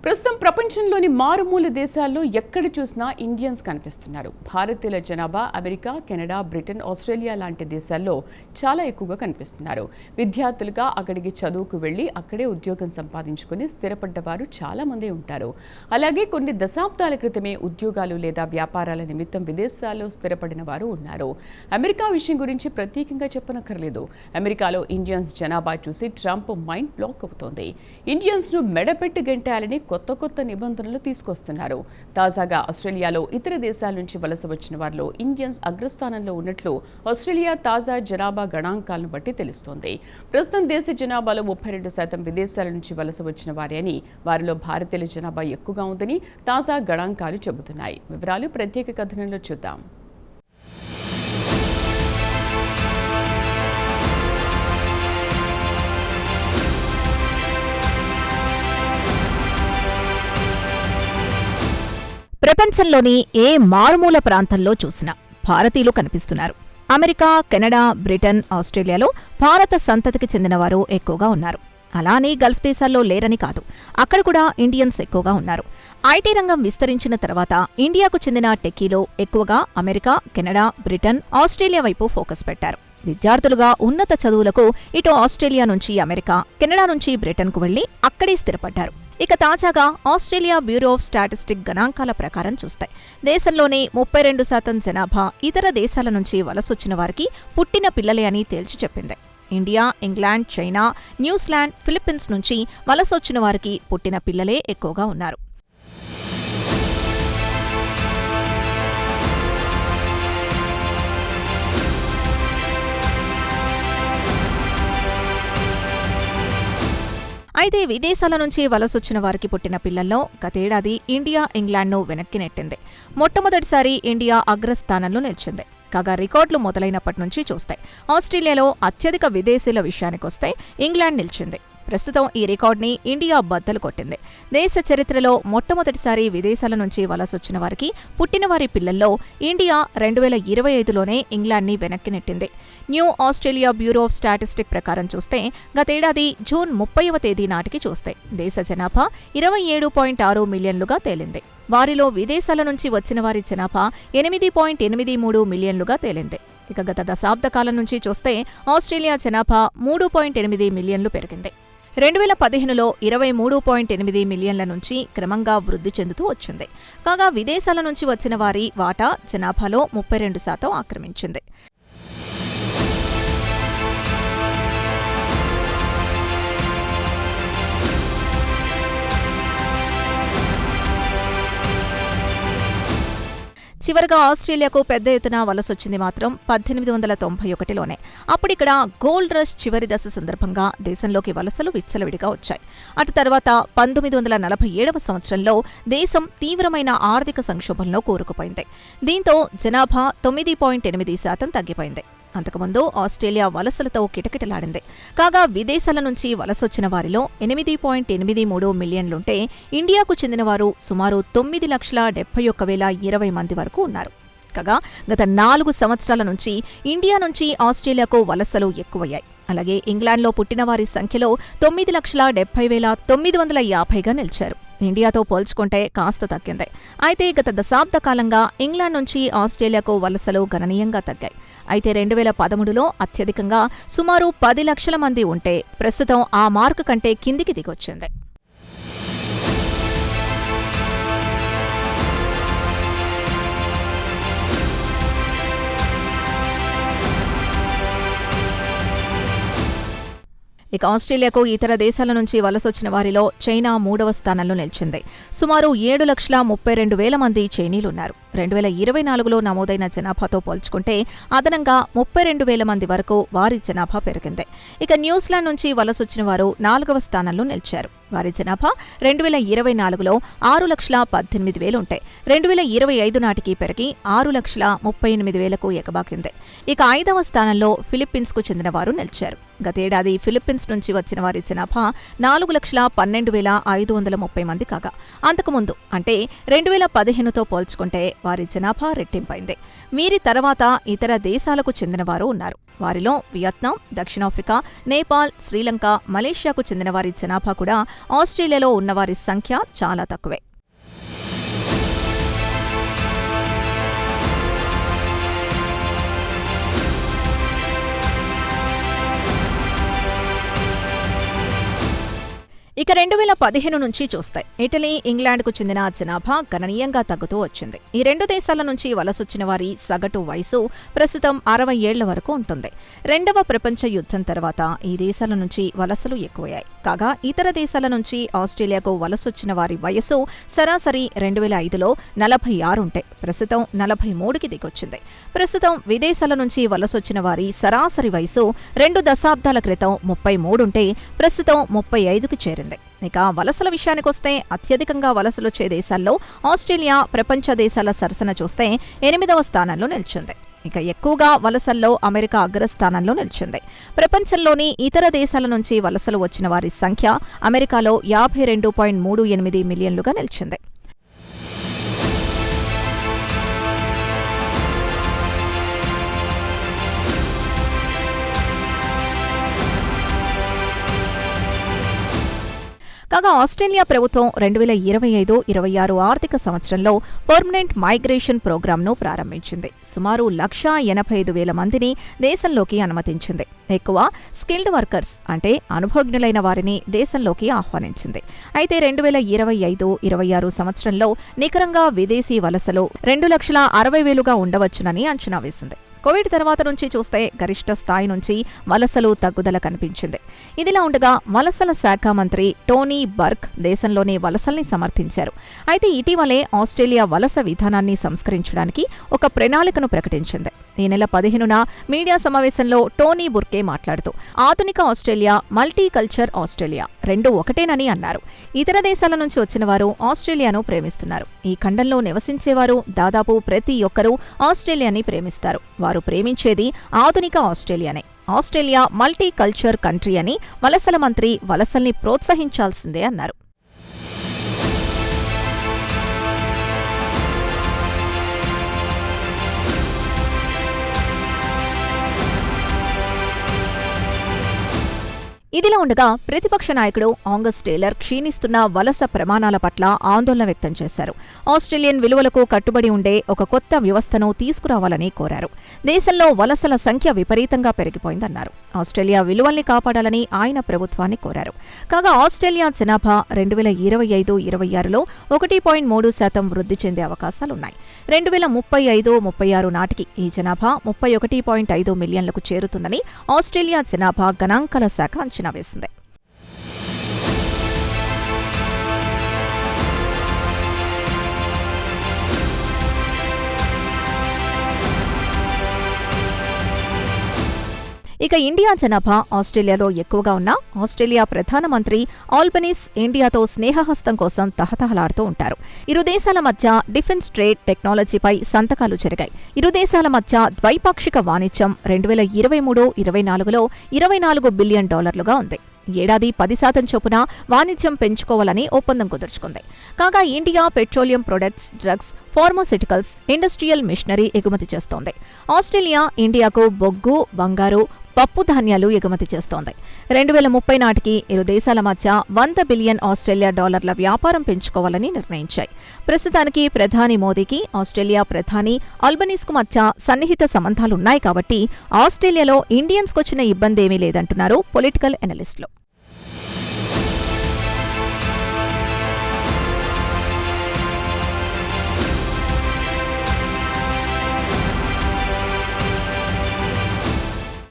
ప్రస్తుతం ప్రపంచంలోని మారుమూల దేశాల్లో ఎక్కడ చూసినా ఇండియన్స్ కనిపిస్తున్నారు. భారతీయుల జనాభా అమెరికా, కెనడా, బ్రిటన్, ఆస్ట్రేలియా లాంటి దేశాల్లో చాలా ఎక్కువగా కనిపిస్తున్నారు. విద్యార్థులుగా అక్కడికి చదువుకు వెళ్లి అక్కడే ఉద్యోగం సంపాదించుకుని స్థిరపడ్డ వారు చాలా మంది ఉంటారు. అలాగే కొన్ని దశాబ్దాల క్రితమే ఉద్యోగాలు లేదా వ్యాపారాల నిమిత్తం విదేశాల్లో స్థిరపడిన వారు ఉన్నారు. అమెరికా విషయం గురించి ప్రత్యేకంగా చెప్పనక్కర్లేదు. అమెరికాలో ఇండియన్స్ జనాభా చూసి ట్రంప్ మైండ్ బ్లాక్ అవుతోంది. ఇండియన్స్ ను మెడపెట్టి గెంటాలని కొత్త నిబంధనలు తీసుకొస్తున్నారు. తాజాగా ఆస్ట్రేలియాలో ఇతర దేశాల నుంచి వలస వచ్చిన వారిలో ఇండియన్స్ అగ్రస్థానంలో ఉన్నట్లు ఆస్ట్రేలియా తాజా జనాభా గణాంకాలను బట్టి తెలుస్తోంది. ప్రస్తుతం దేశ జనాభాలో 32% విదేశాల నుంచి వలస వచ్చిన వారే అని, వారిలో భారతీయుల జనాభా ఎక్కువగా ఉందని తాజా గణాంకాలు చెబుతున్నాయి. వివరాలు ప్రత్యేక కథనంలో చూద్దాం. ప్రపంచంలోని ఏ మారుమూల ప్రాంతంలో చూసినా భారతీయులు కనిపిస్తున్నారు. అమెరికా, కెనడా, బ్రిటన్, ఆస్ట్రేలియాలో భారత సంతతికి చెందినవారు ఎక్కువగా ఉన్నారు. అలానే గల్ఫ్ దేశాల్లో లేరని కాదు, అక్కడ కూడా ఇండియన్స్ ఎక్కువగా ఉన్నారు. ఐటీ రంగం విస్తరించిన తర్వాత ఇండియాకు చెందిన టెక్కీలో ఎక్కువగా అమెరికా, కెనడా, బ్రిటన్, ఆస్ట్రేలియా వైపు ఫోకస్ పెట్టారు. విద్యార్థులుగా ఉన్నత చదువులకు ఇటు ఆస్ట్రేలియా నుంచి అమెరికా, కెనడా నుంచి బ్రిటన్కు వెళ్లి అక్కడే స్థిరపడ్డారు. ఇక తాజాగా ఆస్ట్రేలియా బ్యూరో ఆఫ్ స్టాటిస్టిక్ గణాంకాల ప్రకారం చూస్తే దేశంలోనే 32% జనాభా ఇతర దేశాల నుంచి వలసొచ్చిన వారికి పుట్టిన పిల్లలే అని తేల్చి చెప్పింది. India, England, China, New Zealand, Philippines నుంచి వలసొచ్చిన వారికి పుట్టిన పిల్లలే ఎక్కువగా ఉన్నారు. అయితే విదేశాల నుంచి వలసొచ్చిన వారికి పుట్టిన పిల్లల్లో గతేడాది ఇండియా ఇంగ్లాండ్ను వెనక్కి నెట్టింది. మొట్టమొదటిసారి ఇండియా అగ్రస్థానంలో నిలిచింది. కాగా రికార్డులు మొదలైనప్పటి నుంచి చూస్తే ఆస్ట్రేలియాలో అత్యధిక విదేశీయుల విషయానికొస్తే ఇంగ్లాండ్ నిలిచింది. ప్రస్తుతం ఈ రికార్డుని ఇండియా బద్దలు కొట్టింది. దేశ చరిత్రలో మొట్టమొదటిసారి విదేశాల నుంచి వలసొచ్చిన వారికి పుట్టిన వారి పిల్లల్లో ఇండియా 2025లోనే ఇంగ్లాండ్ని వెనక్కి నెట్టింది. New Australia bureau of statistic ప్రకారం చూస్తే గతేడాది జూన్ 30వ తేదీ నాటికి చూస్తే దేశ జనాభా 27.6 మిలియన్లుగా తేలింది. వారిలో విదేశాల నుంచి వచ్చిన వారి జనాభా 8.83 మిలియన్లుగా తేలింది. ఇక గత దశాబ్ద కాలం నుంచి చూస్తే ఆస్ట్రేలియా జనాభా 3.8 మిలియన్లు పెరిగింది. 2015లో 23.8 మిలియన్ల నుంచి క్రమంగా వృద్ధి చెందుతూ వచ్చింది. కాగా విదేశాల నుంచి వచ్చిన వారి వాటా జనాభాలో 32% ఆక్రమించింది. చివరగా ఆస్ట్రేలియాకు పెద్ద ఎత్తున వలసొచ్చింది మాత్రం 1891లోనే. అప్పుడిక్కడ గోల్డ్ రష్ చివరి దశ సందర్భంగా దేశంలోకి వలసలు విచ్చలవిడిగా వచ్చాయి. అటు తర్వాత 1947వ సంవత్సరంలో దేశం తీవ్రమైన ఆర్థిక సంక్షోభంలో కూరుకుపోయింది. దీంతో జనాభా 9.8% తగ్గిపోయింది. అంతకుముందు ఆస్ట్రేలియా వలసలతో కిటకిటలాడింది. కాగా విదేశాల నుంచి వలసొచ్చిన వారిలో 8.83 మిలియన్లుంటే ఇండియాకు చెందినవారు సుమారు 9,71,020 మంది వరకు ఉన్నారు. కాగా గత 4 సంవత్సరాల నుంచి ఇండియా నుంచి ఆస్ట్రేలియాకు వలసలు ఎక్కువయ్యాయి. అలాగే ఇంగ్లాండ్లో పుట్టిన వారి సంఖ్యలో 9,70,950గా నిలిచారు. ఇండియాతో పోల్చుకుంటే కాస్త తగ్గింది. అయితే గత దశాబ్ద కాలంగా ఇంగ్లాండ్ నుంచి ఆస్ట్రేలియాకు వలసలు గణనీయంగా తగ్గాయి. అయితే 2013లో అత్యధికంగా సుమారు 10 లక్షల మంది ఉంటే ప్రస్తుతం ఆ మార్కు కంటే కిందికి దిగొచ్చింది. ఇక ఆస్ట్రేలియాకు ఇతర దేశాల నుంచి వలసొచ్చిన వారిలో చైనా 3వ స్థానంలో నిలిచింది. సుమారు 7,32,000 మంది చైనీలున్నారు. 2024లో నమోదైన జనాభాతో పోల్చుకుంటే అదనంగా 32,000 మంది వరకు వారి జనాభా పెరిగింది. ఇక న్యూజిలాండ్ నుంచి వలసొచ్చిన వారు 4వ స్థానంలో నిలిచారు. వారి జనాభా 2024లో 6,18,000 ఉంటాయి. 2025 నాటికి పెరిగి 6,38,000కు ఎగబాకింది. ఇక 5వ స్థానంలో ఫిలిప్పీన్స్కు చెందిన వారు నిలిచారు. గతేడాది ఫిలిప్పీన్స్ నుంచి వచ్చిన వారి జనాభా 4,12,530 మంది కాగా అంతకుముందు అంటే 2015తో పోల్చుకుంటే వారి జనాభా రెట్టింపైంది. వీరి తర్వాత ఇతర దేశాలకు చెందినవారు ఉన్నారు. వారిలో వియత్నాం, దక్షిణాఫ్రికా, నేపాల్, శ్రీలంక, మలేషియాకు చెందిన వారి జనాభా కూడా ఆస్ట్రేలియాలో ఉన్నవారి సంఖ్య చాలా తక్కువే. ఇక 2015 నుంచి చూస్తే ఇటలీ, ఇంగ్లాండ్కు చెందిన జనాభా గణనీయంగా తగ్గుతూ వచ్చింది. ఈ రెండు దేశాల నుంచి వలసొచ్చిన వారి సగటు వయసు ప్రస్తుతం 60 ఏళ్ల వరకు ఉంటుంది. రెండవ ప్రపంచ యుద్ధం తర్వాత ఈ దేశాల నుంచి వలసలు ఎక్కువయ్యాయి. కాగా ఇతర దేశాల నుంచి ఆస్ట్రేలియాకు వలసొచ్చిన వారి వయసు సరాసరి 2005లో 46 ఉంటే ప్రస్తుతం 43కి దిగొచ్చింది. ప్రస్తుతం విదేశాల నుంచి వలసొచ్చిన వారి సరాసరి వయసు 2 దశాబ్దాల క్రితం 33 ఉంటే ప్రస్తుతం 35కి చేరింది. ఇక వలసల విషయానికొస్తే అత్యధికంగా వలసలొచ్చే దేశాల్లో ఆస్ట్రేలియా ప్రపంచ దేశాల సరసన చూస్తే 8వ స్థానంలో నిలిచింది. ఇక ఎక్కువగా వలసల్లో అమెరికా అగ్రస్థానంలో నిలిచింది. ప్రపంచంలోని ఇతర దేశాల నుంచి వలసలు వచ్చిన వారి సంఖ్య అమెరికాలో 52.38 మిలియన్లుగా నిలిచింది. కాగా ఆస్ట్రేలియా ప్రభుత్వం 2025-26 ఆర్థిక సంవత్సరంలో పర్మనెంట్ మైగ్రేషన్ ప్రోగ్రాంను ప్రారంభించింది. సుమారు 185,000 మందిని దేశంలోకి అనుమతించింది. ఎక్కువ స్కిల్డ్ వర్కర్స్ అంటే అనుభవజ్ఞులైన వారిని దేశంలోకి ఆహ్వానించింది. అయితే 2025-26 సంవత్సరంలో నికరంగా విదేశీ వలసలు 2,60,000గా ఉండవచ్చునని అంచనా వేసింది. కోవిడ్ తర్వాత నుంచి చూస్తే గరిష్ట స్థాయి నుంచి వలసలు తగ్గుదల కనిపించింది. ఇదిలా ఉండగా వలసల శాఖ మంత్రి టోనీ బర్క్ దేశంలోని వలసల్ని సమర్థించారు. అయితే ఇటీవలే ఆస్ట్రేలియా వలస విధానాన్ని సంస్కరించడానికి ఒక ప్రణాళికను ప్రకటించింది. ఈ నెల 15న మీడియా సమావేశంలో టోనీ బుర్కే మాట్లాడుతూ ఆధునిక ఆస్ట్రేలియా, మల్టీ కల్చర్ ఆస్ట్రేలియా రెండూ ఒకటేనని అన్నారు. ఇతర దేశాల నుంచి వచ్చిన వారు ఆస్ట్రేలియాను ప్రేమిస్తున్నారు. ఈ ఖండంలో నివసించేవారు దాదాపు ప్రతి ఒక్కరూ ఆస్ట్రేలియాని ప్రేమిస్తారు. వారు ప్రేమించేది ఆధునిక ఆస్ట్రేలియానే. ఆస్ట్రేలియా మల్టీ కల్చర్ కంట్రీ అని వలసల మంత్రి వలసల్ని ప్రోత్సహించాల్సిందే అన్నారు. ఇదిలా ఉండగా ప్రతిపక్ష నాయకుడు ఆంగస్ టేలర్ క్షీణిస్తున్న వలస ప్రమాణాల పట్ల ఆందోళన వ్యక్తం చేశారు. ఆస్ట్రేలియన్ విలువలకు కట్టుబడి ఉండే ఒక కొత్త వ్యవస్థను తీసుకురావాలని కోరారు. దేశంలో వలసల సంఖ్య విపరీతంగా పెరిగిపోయిందన్నారు. ఆస్ట్రేలియా విలువల్ని కాపాడాలని ఆయన ప్రభుత్వాన్ని కోరారు. కాగా ఆస్ట్రేలియా జనాభా 2025-26లో 1.3% వృద్ధి చెందే అవకాశాలున్నాయి. 2035-36 నాటికి ఈ జనాభా 31.5 మిలియన్లకు చేరుతుందని ఆస్ట్రేలియా జనాభా గణాంకాల శాఖ అంచనా వేసింది. ఇక ఇండియా జనాభా ఆస్ట్రేలియాలో ఎక్కువగా ఉన్న ఆస్ట్రేలియా ప్రధానమంత్రి ఆల్బనీస్ ఇండియాతో స్నేహహస్తం కోసం తహతహలాడుతూ ఉంటారు. ఇరు దేశాల మధ్య డిఫెన్స్ ట్రేడ్ టెక్నాలజీపై సంతకాలు జరిగాయి. ఇరు దేశాల మధ్య ద్వైపాక్షిక వాణిజ్యం 2023-24లో $24 బిలియన్ ఉంది. ఏడాది 10% చొప్పున వాణిజ్యం పెంచుకోవాలని ఒప్పందం కుదుర్చుకుంది. కాగా India petroleum products, drugs, pharmaceuticals, industrial machinery ఎగుమతి చేస్తోంది. ఆస్ట్రేలియా ఇండియాకు బొగ్గు, బంగారు, పప్పు ధాన్యాలు ఎగుమతి చేస్తోంది. 2030 నాటికి ఇరు దేశాల మధ్య $100 బిలియన్ వ్యాపారం పెంచుకోవాలని నిర్ణయించాయి. ప్రస్తుతానికి ప్రధాని మోదీకి ఆస్ట్రేలియా ప్రధాని ఆల్బనీస్కు మధ్య సన్నిహిత సంబంధాలున్నాయి కాబట్టి ఆస్ట్రేలియాలో ఇండియన్స్కొచ్చిన ఇబ్బందేమీ లేదంటున్నారు పొలిటికల్ ఎనలిస్టులు.